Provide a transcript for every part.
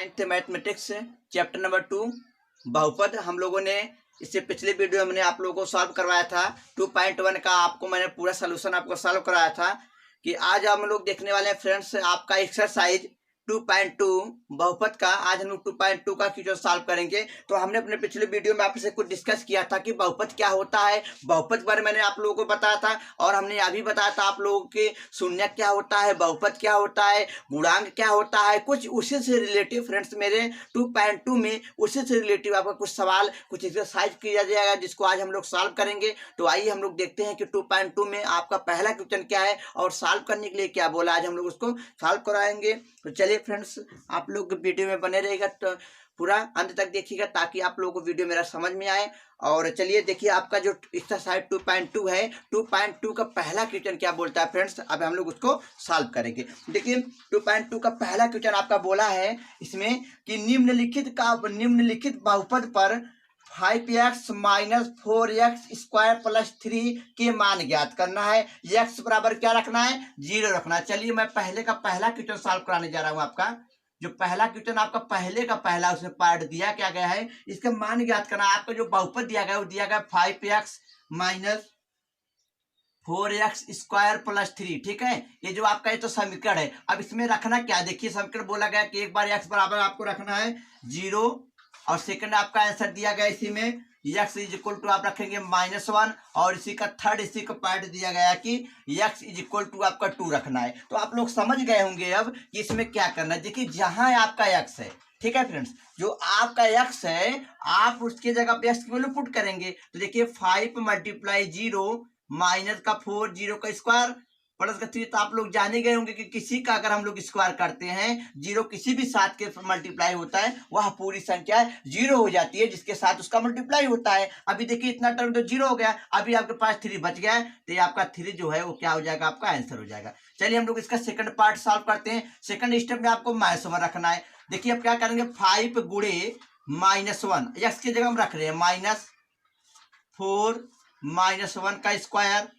9th mathematics chapter number 2 बहुपद। हम लोगों ने इससे पिछले वीडियो में हमने आप लोगों को सॉल्व करवाया था 2.1 का। आपको मैंने पूरा सलूशन आपको सॉल्व कराया था कि आज हम लोग देखने वाले हैं फ्रेंड्स आपका एक्सरसाइज 2.2 बहुपद का। आज हम लोग 2.2 का क्वेश्चन सॉल्व करेंगे। तो हमने अपने पिछले वीडियो में आपसे कुछ डिस्कस किया था कि बहुपद क्या होता है, बहुपद के बारे में मैंने आप लोगों को बताया था और हमने यह भी बताया था आप लोगों के शून्य क्या होता है, बहुपद क्या होता है, गुणांक क्या होता है। कुछ उसी से रिलेटिव फ्रेंड्स मेरे 2.2 में उसी से रिलेटिव आपका कुछ सवाल कुछ एक्सरसाइज किया जाएगा जिसको आज हम लोग सॉल्व करेंगे। तो आइए हम लोग देखते हैं कि 2.2 में आपका पहला क्वेश्चन क्या है और सॉल्व करने के लिए क्या बोला। आज हम लोग उसको सॉल्व कराएंगे। तो चलिए फ्रेंड्स आप लोग वीडियो में बने रहेगा तो पूरा अंत तक देखिएगा ताकि आप लोगों को वीडियो मेरा समझ में आए। और चलिए देखिए आपका जो एक्सरसाइज 2.2 है, 2.2 का पहला क्वेश्चन क्या बोलता है फ्रेंड्स। अब हम लोग उसको सॉल्व करेंगे। देखिए 2.2 का पहला क्वेश्चन आपका बोला है इसमें कि निम्नलिखित बहुपद पर 5x minus 4x square plus 3 के मान ज्ञात करना है। x बराबर क्या रखना है, 0 रखना है। चलिए मैं पहले का पहला क्वेश्चन सॉल्व कराने जा रहा हूं। आपका जो पहला क्वेश्चन आपका पहले का पहला उसमें पार्ट दिया क्या गया है, इसका मान ज्ञात करना है। आपका जो बहुपद दिया गया वो दिया गया 5x minus 4x square plus 3। ठीक है, ये जो आपका ये तो समीकरण है। अब इसमें रखना क्या, देखिए समीकरण बोला गया कि एक बार x बराबर आपको रखना है 0 और सेकंड आपका आंसर दिया गया इसी में x इज इक्वल टू आप रखेंगे -1 और इसी का थर्ड इसी का पॉइंट दिया गया कि x इज इक्वल टू आपका 2 रखना है। तो आप लोग समझ गए होंगे अब कि इसमें क्या करना है। देखिए जहां आपका x है, ठीक है फ्रेंड्स, जो आपका x है आप उसके जगह पे x की वैल्यू पुट करेंगे। तो देखिए 5 मल्टीप्लाई 0 माइनस का 4 0 का स्क्वायर प्लस का 3। तो आप लोग जाने गए होंगे कि किसी का अगर हम लोग स्क्वायर करते हैं 0 किसी भी साथ के मल्टीप्लाई होता है वह पूरी संख्या 0 हो जाती है जिसके साथ उसका मल्टीप्लाई होता है। अभी देखिए इतना टर्म तो 0 हो गया, अभी आपके पास 3 बच गया है तो ये आपका 3 जो है वो क्या हो जाएगा, आपका आंसर हो जाएगा। चलिए हम लोग इसका सेकंड पार्ट सॉल्व करते हैं। सेकंड स्टेप में आपको -1 रखना है। देखिए अब क्या करेंगे, 5 गुणे -1 एक्स की जगह हम रख रहे हैं -4 -1 का स्क्वायर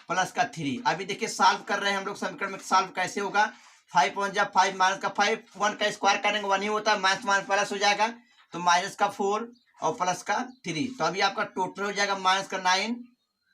प्लस का 3। अभी देखिए सॉल्व कर रहे हैं हम लोग समीकरण में। सॉल्व कैसे होगा, 5 1 जा 5 माइनस का 5 1 का स्क्वायर करेंगे 1 ही होता है, माइनस माइनस प्लस हो जाएगा तो माइनस का 4 और प्लस का 3। तो अभी आपका टोटल हो जाएगा माइनस का 9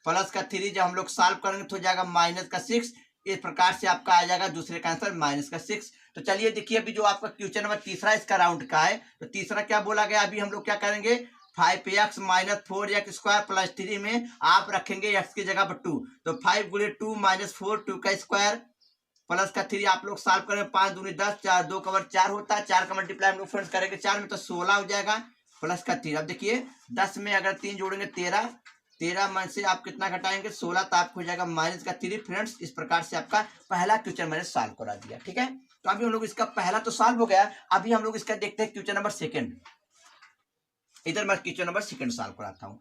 प्लस का 3। जब हम लोग सॉल्व करेंगे तो हो जाएगा माइनस का 6। इस प्रकार से आपका आ जाएगा दूसरे का आंसर माइनस का 6। तो चलिए देखिए अभी जो आपका क्वेश्चन नंबर तीसरा इसका राउंड का है, तो तीसरा क्या बोला गया, अभी हम लोग क्या करेंगे 5x minus 4x square plus 3 में आप रखेंगे x की जगह पर 2। तो 5 गुणे 2 माइनस 4 2 का स्क्वायर प्लस का 3। आप लोग सॉल्व करेंगे 5 दूनी 10 4 2 कवर 4 होता है, 4 का मल्टीप्लाई हम लोग फ्रेंड्स करेंगे 4 में तो 16 हो जाएगा प्लस का 3। अब देखिए 10 में अगर 3 जोड़ेंगे 13 13 में से आप कितना घटाएंगे 16 तो आपको हो जाएगा माइनस का 3। फ्रेंड्स इस प्रकार से आपका पहला क्वेश्चन मैंने सॉल्व करा दिया। ठीक है, तो अभी हम लोग इसका पहला तो सॉल्व हो गया। अभी हम लोग इसका देखते हैं क्वेश्चन नंबर सेकंड। इधर मैं क्वेश्चन नंबर सेकंड सॉल्व कराता हूं।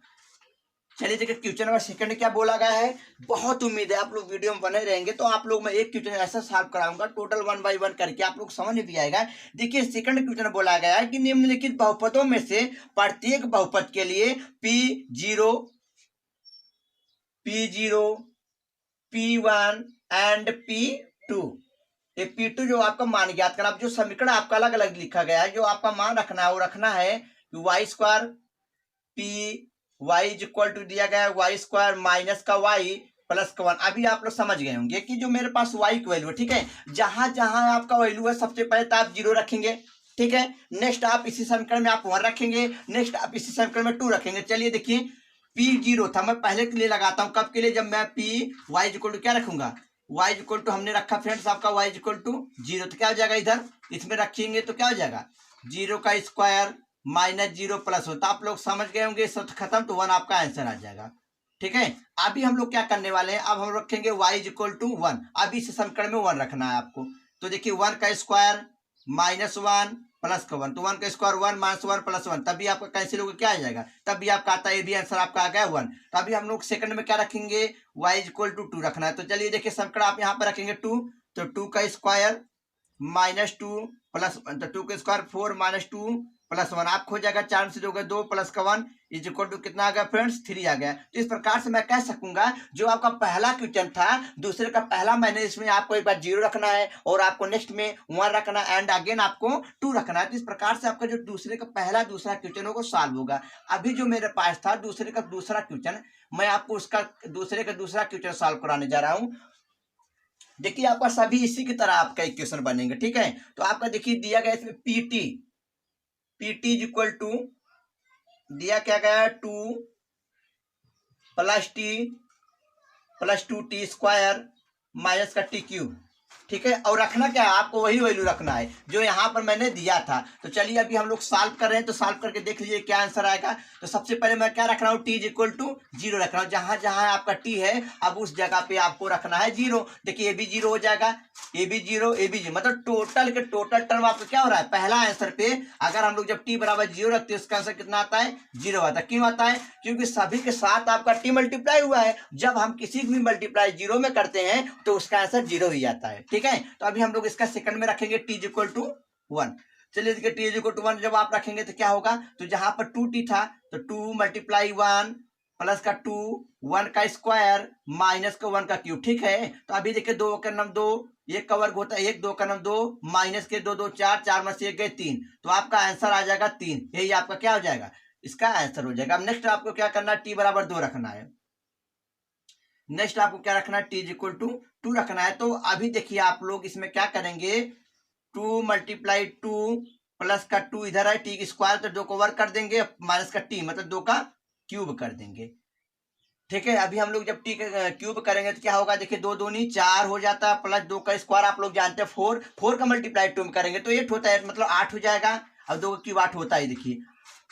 चलिए देखिए क्वेश्चन नंबर सेकंड क्या बोला गया है। बहुत उम्मीद है आप लोग वीडियो में बने रहेंगे तो आप लोग मैं एक क्वेश्चन ऐसा सॉल्व कराऊंगा टोटल 1 बाय 1 करके आप लोग समझ भी आएगा। देखिए सेकंड क्वेश्चन बोला गया है कि निम्नलिखित बहुपदों में से प्रत्येक बहुपद के लिए P0 P1 एंड P2 एक P2 जो आपका मान ज्ञात करना। अब जो समीकरण आपका अलग अलग लिखा गया है, जो आपका मान रखना है वो रखना है Y square P Y is equal to दिया गया है वाई स्क्वायर माइनस का वाई प्लस का 1। अभी आप लोग समझ गए होंगे कि जो मेरे पास वाई की वैल्यू है, ठीक है, जहां जहां आपका वैल्यू है सबसे पहले तो आप 0 रखेंगे। ठीक है, नेक्स्ट आप इसी समीकरण में आप 1 रखेंगे, नेक्स्ट आप इसी समीकरण में 2 रखेंगे। चलिए देखिए P0 था, मैं पहले के लिए लगाता हूं, कब के लिए, जब मैं P Y is equal to क्या रखूंगा, वाई इज इक्वल टू हमने रखा फ्रेंड्स आपका वाई इज इक्वल टू 0। तो क्या हो जाएगा, इधर इसमें रखेंगे तो क्या हो जाएगा 0 का स्क्वायर माइनस 0 प्लस होता। आप लोग समझ गए होंगे, सब खत्म तो 1 आपका आंसर आ जाएगा। ठीक है, अभी हम लोग क्या करने वाले हैं, अब हम रखेंगे y इज इक्वल टू 1। अभी इस समीकरण में 1 रखना है आपको। तो देखिए 1 का स्क्वायर -1 प्लस का 1, तो 1 का स्क्वायर 1 माइनस 1 प्लस 1, तभी आपका कैंसिल होकर क्या आ जाएगा, तभी आपका आता है, ये भी आंसर आपका आ गया 1। तो अभी हम लोग सेकंड में क्या रखेंगे, y इज इक्वल टू 2 रखना है। तो चलिए देखिए समीकरण आप यहाँ पर रखेंगे 2, तो 2 का स्क्वायर -2 प्लस 2 का स्क्वायर 4 माइनस 2 प्लस 1, आप हो जाएगा 4 से 2 का 2 प्लस का 1 इज इक्वल टू कितना आ गया फ्रेंड्स 3 आ गया। तो इस प्रकार से मैं कह सकूंगा जो आपका पहला क्वेश्चन था दूसरे का पहला मैंने इसमें आपको एक बार 0 रखना है और आपको नेक्स्ट में 1 रखना है एंड अगेन आपको 2 रखना है। तो इस प्रकार से आपका जो दूसरे का पहला दूसरा क्वेश्चन होगा सॉल्व होगा। अभी जो मेरे पास था दूसरे का दूसरा क्वेश्चन, मैं आपको उसका दूसरे का दूसरा क्वेश्चन सॉल्व कराने जा रहा हूँ। देखिए आपका सभी इसी की तरह आपका इक्वेशन बनेंगे, ठीक है। तो आपका देखिए दिया गया इसमें पीटी इज इक्वल टू दिया क्या गया 2 plus T plus 2t square minus का टी क्यूब, ठीक है। और रखना क्या है, आपको वही वैल्यू रखना है जो यहाँ पर मैंने दिया था। तो चलिए अभी हम लोग सॉल्व कर रहे हैं, तो सॉल्व करके देख लीजिए क्या आंसर आएगा। तो सबसे पहले मैं क्या रख रहा हूँ, t इज इक्वल टू 0 रख रहा हूँ। जहां जहां आपका t है अब उस जगह पे आपको रखना है 0। देखिए ये भी 0 हो जाएगा, ये भी 0, ये भी 0, मतलब टोटल के टोटल टर्म आपका क्या हो रहा है। पहला आंसर पे अगर हम लोग जब t बराबर 0 रखते हैं उसका आंसर कितना आता है 0 आता है। क्यों आता है, क्योंकि सभी के साथ आपका t मल्टीप्लाई हुआ है। जब हम किसी भी मल्टीप्लाई 0 में करते हैं तो उसका आंसर 0 ही आता है, ठीक है। तो अभी हम लोग इसका सेकंड में रखेंगे t इक्वल टू 1। चलिए देखिए t इक्वल टू 1 जब आप रखेंगे तो क्या होगा, तो जहां पर 2t था तो 2 मल्टीप्लाई 1 प्लस का 2 1 का स्क्वायर माइनस का 1 का क्यूब, ठीक है। तो अभी देखिए 2 का नम 2 1 का वर्ग होता है 1, 2 का नम 2 माइनस के 2 2 4 4 में से 1 गए 3, तो आपका आंसर आ जाएगा 3। यही आपका क्या हो जाएगा, इसका आंसर हो जाएगा। अब नेक्स्ट आपको क्या करना है, t बराबर 2 रखना है। नेक्स्ट आपको क्या रखना है, t इक्वल टू 2 रखना है। तो अभी देखिए आप लोग इसमें क्या करेंगे, 2 मल्टीप्लाई 2 प्लस का 2 इधर है, t स्क्वायर तो 2 को वर्ग कर देंगे माइनस का t मतलब 2 का क्यूब कर देंगे, ठीक है। अभी हम लोग जब t का क्यूब करेंगे तो क्या होगा, देखिए 2 दूनी 4 हो जाता है प्लस 2 का स्क्वायर आप लोग जानते हैं 4, 4 का मल्टीप्लाई 2 में करेंगे तो 8 होता है, मतलब 8 हो जाएगा। अब 2 का क्यूब 8 होता है, देखिए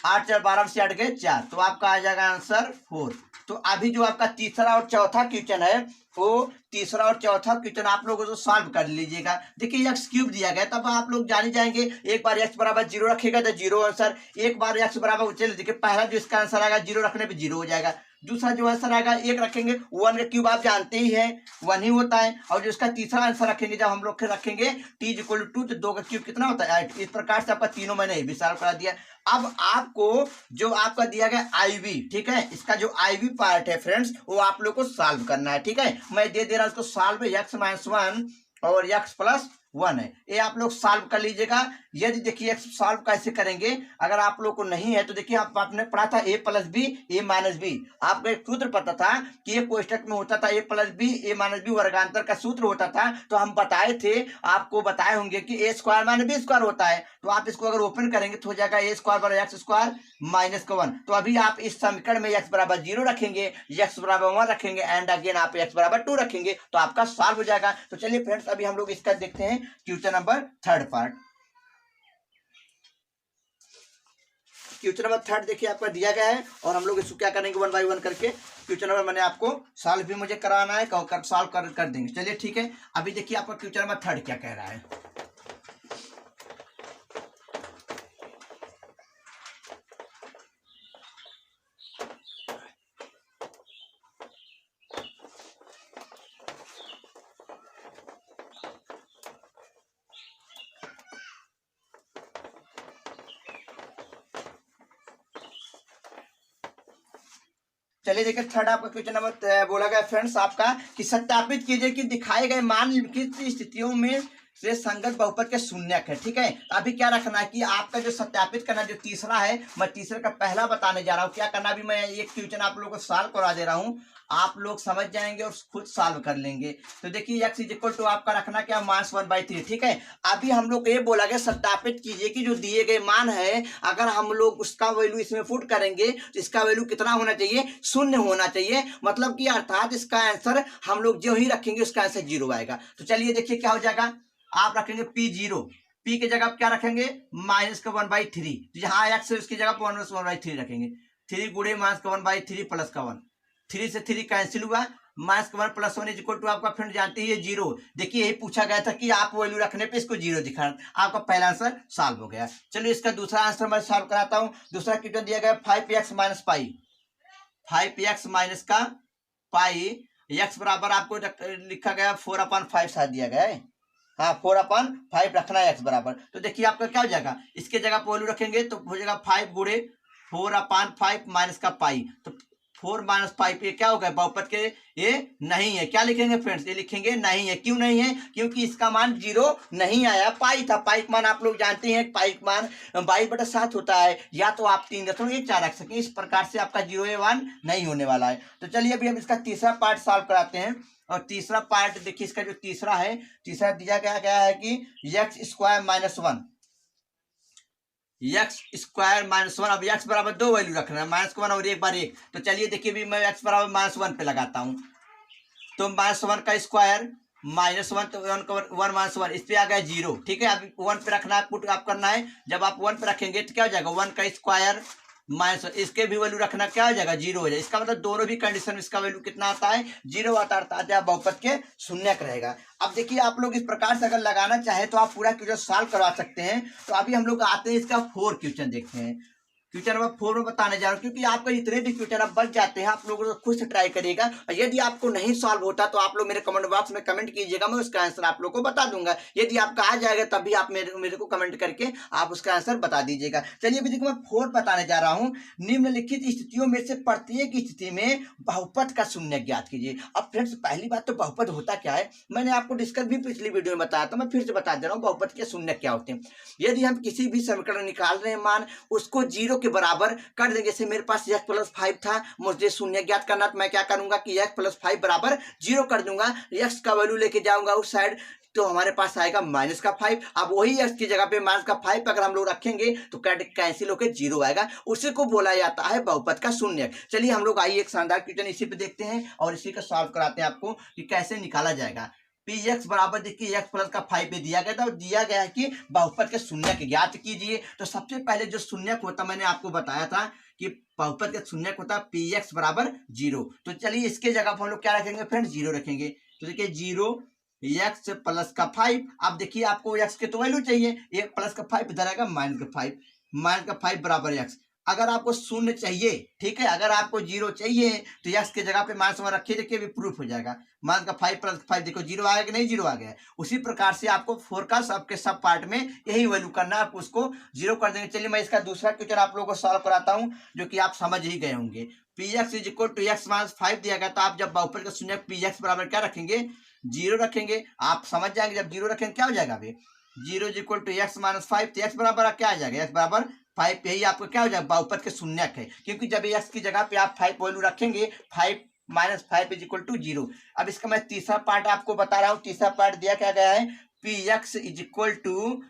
8 4 12 से 8 गए 4, तो आपका आ जाएगा आंसर 4। तो अभी जो आपका तीसरा और चौथा क्वेश्चन है वो तीसरा और चौथा क्वेश्चन आप लोगों को सॉल्व कर लीजिएगा। देखिए एक्स क्यूब दिया गया, तब आप लोग जान जाएंगे एक बार एक्स बराबर 0 रखेगा तो 0 आंसर, एक बार एक्स बराबर, चलिए देखिए पहला जो इसका आंसर आएगा 0 रखने पे 0 हो जाएगा। दूसरा जो आंसर आएगा 1 रखेंगे, 1 का क्यूब आप जानते ही है 1 ही होता है। और जो इसका तीसरा आंसर रखेंगे जब हम लोग रखेंगे t इक्वल टू 2 तो 2 का क्यूब कितना होता है 8। इस प्रकार से आपका तीनों मैंने भी सॉल्व करा दिया। अब आपको जो आपका दिया गया IV, ठीक है, इसका जो IV पार्ट है फ्रेंड्स वो आप लोग को सॉल्व करना है, ठीक है। मैं दे दे रहा हूं इसको सॉल्व, x माइनस 1 और x प्लस 1 है, ये आप लोग सॉल्व कर लीजिएगा। यदि देखिए x सॉल्व कैसे करेंगे, अगर आप लोग को नहीं है तो देखिए आपने पढ़ा था a plus B A minus B, आपको एक सूत्र पता था कि ये कोष्टक में होता था a plus B A minus B वर्गांतर का सूत्र होता था। तो हम बताए थे, आपको बताए होंगे कि a square minus B square होता है। तो आप इसको अगर ओपन करेंगे तो हो जाएगा a स्क्वायर बराबर एक्स स्क्वायर माइनस का 1। तो अभी आप इस समीकरण में x बराबर 0 रखेंगे, x बराबर 1 रखेंगे एंड अगेन आप x बराबर 2 रखेंगे तो आपका सॉल्व हो जाएगा। तो चलिए फ्रेंड्स अभी हम लोग इसका देखते हैं question number third part. Question number third देखिए आपका दिया गया है और हम लोग इसको क्या करेंगे 1 बाय 1 करके क्वेश्चन नंबर मैंने आपको सॉल्व भी मुझे कराना है, सॉल्व कर देंगे। चलिए ठीक है, अभी देखिए आपका क्वेश्चन नंबर थर्ड क्या कह रहा है। चलिए देखिए थर्ड आपका क्वेश्चन नंबर बोला गया फ्रेंड्स आपका कि सत्यापित कीजिए कि दिखाए गए मान निम्नलिखित स्थितियों में से संगत बहुपद के शून्यक है, ठीक है। अभी क्या रखना है कि आपका जो सत्यापित करना जो तीसरा है, मैं तीसरे का पहला बताने जा रहा हूँ। क्या करना, अभी मैं एक क्वेश्चन आप लोगों को सॉल्व करा दे रहा हूँ, आप लोग समझ जाएंगे और खुद सॉल्व कर लेंगे। तो देखिए x इज इक्वल टू आपका रखना क्या -1/3, ठीक है। अभी हम लोग को ये बोला गया सत्यापित कीजिए कि जो दिए गए मान है अगर हम लोग उसका वैल्यू इसमें पुट करेंगे तो इसका वैल्यू कितना होना चाहिए, 0 होना चाहिए। मतलब कि अर्थात इसका आंसर हम लोग जो ही रखेंगे उसका आंसर 0 आएगा। तो चलिए देखिए क्या हो जाएगा, आप रखेंगे P0, P की जगह क्या रखेंगे -1/3, जहां x है उसकी जगह -1/3 रखेंगे। 3 गुणे -1/3 प्लस का 1, 3 से 3 कैंसिल हुआ, -1 प्लस 1 इज इक्वल टू आपका फ्रेंड जानते ही 0। देखिए यही पूछा गया था कि आप वैल्यू रखने पे इसको 0 दिखाना, आपका पहला आंसर सॉल्व हो गया। चलिए इसका दूसरा आंसर मैं सॉल्व कराता हूँ। दूसरा क्वेश्चन दिया गया 5x minus pi, 5x minus का पाई, x बराबर आपको लिखा गया 4/5 साथ दिया गया है। हाँ 4/5 रखना है एक्स बराबर। तो देखिए आपका क्या हो जाएगा, इसके जगह पर वैल्यू रखेंगे तो हो जाएगा 5 गुणे 4/5 माइनस का पाई, तो 4 - 5 ये क्या होगा बहुपद के ये नहीं है। क्या लिखेंगे फ्रेंड्स, ये लिखेंगे नहीं है। क्यों नहीं है, क्योंकि इसका मान 0 नहीं आया, पाई था। पाई का मान आप लोग जानते हैं, पाई का मान 22/7 होता है, या तो आप 3.14 रख सकें। इस प्रकार से आपका 0 नहीं होने वाला है। तो चलिए अभी हम इसका तीसरा पार्ट सॉल्व कराते हैं। और तीसरा पार्ट देखिए, इसका जो तीसरा है, तीसरा दिया गया है कि x² -1 अब x बराबर 2 वैल्यू रखना है, -1 और एक बार 1। तो चलिए देखिए भी मैं x बराबर -1 पे लगाता हूं, तो -1 का स्क्वायर -1 तो 1 इस पे आ गया 0। ठीक है, अब 1 पे रखना है, पुट आप करना है। जब आप 1 पे रखेंगे तो क्या हो जाएगा, 1 का स्क्वायर माइनस, इसके भी वैल्यू रखना, क्या हो जाएगा 0 हो जाएगा। इसका मतलब दोनों भी कंडीशन इसका वैल्यू कितना आता है, 0 आता है, बहुपद के शून्यक रहेगा। अब देखिए आप लोग इस प्रकार से अगर लगाना चाहे तो आप पूरा क्वेश्चन सॉल्व करवा सकते हैं। तो अभी हम लोग आते हैं इसका 4 क्वेश्चन देखते हैं। क्वेश्चन नंबर 4 में बताने जा रहा हूँ, क्योंकि आपका इतने भी क्वेश्चन अब बच जाते हैं, आप लोगों को खुद से ट्राई करिएगा। और यदि आपको नहीं सॉल्व होता तो आप लोग मेरे कमेंट बॉक्स में कमेंट कीजिएगा, मैं उसका आंसर आप लोग को बता दूंगा। यदि आपका आ जाएगा तब भी आप मेरे को कमेंट करके आप उसका आंसर बता दीजिएगा। चलिए अभी देखो मैं 4 बताने जा रहा हूँ। निम्नलिखित स्थितियों में से प्रत्येक स्थिति में बहुपद का शून्य ज्ञात कीजिए। अब फ्रेंड्स पहली बात तो बहुपद होता क्या है, मैंने आपको डिस्कस भी पिछली वीडियो में बताया था, मैं फिर से बता दे रहा हूँ बहुपद के शून्य क्या होते हैं। यदि हम किसी भी समीकरण निकाल रहे हैं मान, उसको 0 के बराबर कर देंगे। जैसे मेरे पास x+5 था, मुझे शून्य ज्ञात करना, तो मैं क्या करूंगा कि x+5 बराबर 0 कर दूंगा, x का वैल्यू लेके जाऊंगा उस साइड, तो हमारे पास आएगा -5। अब वही x की जगह पे -5 अगर हम लोग रखेंगे तो कैंसिल होकर 0 आएगा, उसी को बोला जाता है बहुपद का शून्य। चलिए हम लोग आइए एक शानदार क्वेश्चन इसी पे देखते हैं और इसी का सॉल्व कराते हैं आपको कि कैसे निकाला जाएगा। px बराबर देखिए x+5 पे दिया गया था, और दिया गया है कि बहुपद के शून्यक ज्ञात कीजिए। तो सबसे पहले जो शून्यक होता मैंने आपको बताया था कि बहुपद के शून्यक होता px बराबर 0। तो चलिए इसके जगह पर हम लोग क्या रखेंगे फ्रेंड्स, 0 रखेंगे। तो देखिए 0 x+5। अब देखिए आपको x के तो वैल्यू चाहिए, एक +5 इधर आएगा -5 बराबर x। अगर आपको शून्य चाहिए, ठीक है, अगर आपको 0 चाहिए तो x के जगह पे -1 रखिए, देखिए भी प्रूफ हो जाएगा। -5 +5 देखो 0 आया कि नहीं, 0 आ गया। उसी प्रकार से आपको 4 का सबके सब पार्ट में यही वैल्यू करना है, आप उसको 0 कर देंगे। चलिए मैं इसका दूसरा क्वेश्चन आप लोगों को सॉल्व कराता हूँ, जो कि आप समझ ही गए होंगे। px = x-5 दिया गया, तो आप जब बहुपद का शून्यक px बराबर क्या रखेंगे, 0 रखेंगे। आप समझ जाएंगे जब 0 रखेंगे क्या हो जाएगा, अभी 0 = x-5, तो x बराबर क्या आ जाएगा, x बराबर 5। यही आपको क्या हो जाएगा, बहुपद के शून्यक है, क्योंकि जब x की जगह पे आप 5 वैल्यू रखेंगे, 5 - 5 = 0। अब इसका मैं तीसरा पार्ट आपको बता रहा हूँ। तीसरा पार्ट दिया क्या गया है, px =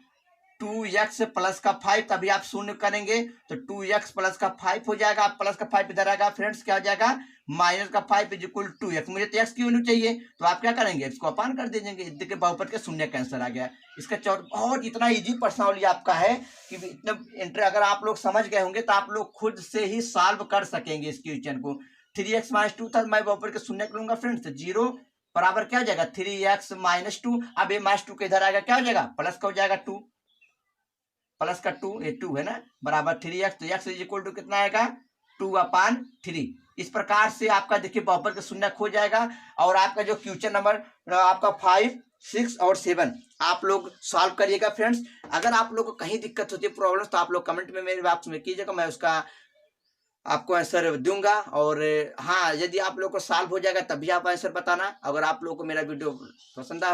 2x + 5, तभी आप शून्य करेंगे तो 2x + 5 हो जाएगा। प्लस का 5 इधर आएगा फ्रेंड्स, क्या हो जाएगा, -5 = 2x। मुझे तो x की वैल्यू चाहिए, तो आप क्या करेंगे, इसको अपान कर दीजिएगे। देखिए बहुपद के शून्य का आंसर आ गया। इसका बहुत इतना इजी प्रश्नावली आपका है कि इतना इंटर अगर आप लोग समझ गए होंगे तो आप लोग खुद से ही सॉल्व कर सकेंगे इस क्वेश्चन को। 3x - 2 था, मैं बहुपद के शून्य करूंगा फ्रेंड्स, 0 बराबर क्या हो जाएगा, 3x - 2। अब ये -2 के इधर आएगा, क्या हो जाएगा, प्लस का हो जाएगा 2, प्लस का 2, ये 2 है ना, बराबर 3x। तो x = कितना आएगा, 2/3। इस प्रकार से आपका देखिए बहुपद का शून्य हो जाएगा। और आपका जो क्वेश्चन नंबर आपका 5, 6 और 7 आप लोग सॉल्व करिएगा फ्रेंड्स। अगर आप लोग को कहीं दिक्कत होती है, प्रॉब्लम, तो आप लोग कमेंट में मेरे बॉक्स में कीजिएगा, मैं उसका आपको आंसर दूंगा। और हाँ, यदि आप लोग को सॉल्व हो जाएगा तभी आप आंसर बताना। अगर आप लोग को मेरा वीडियो पसंद आए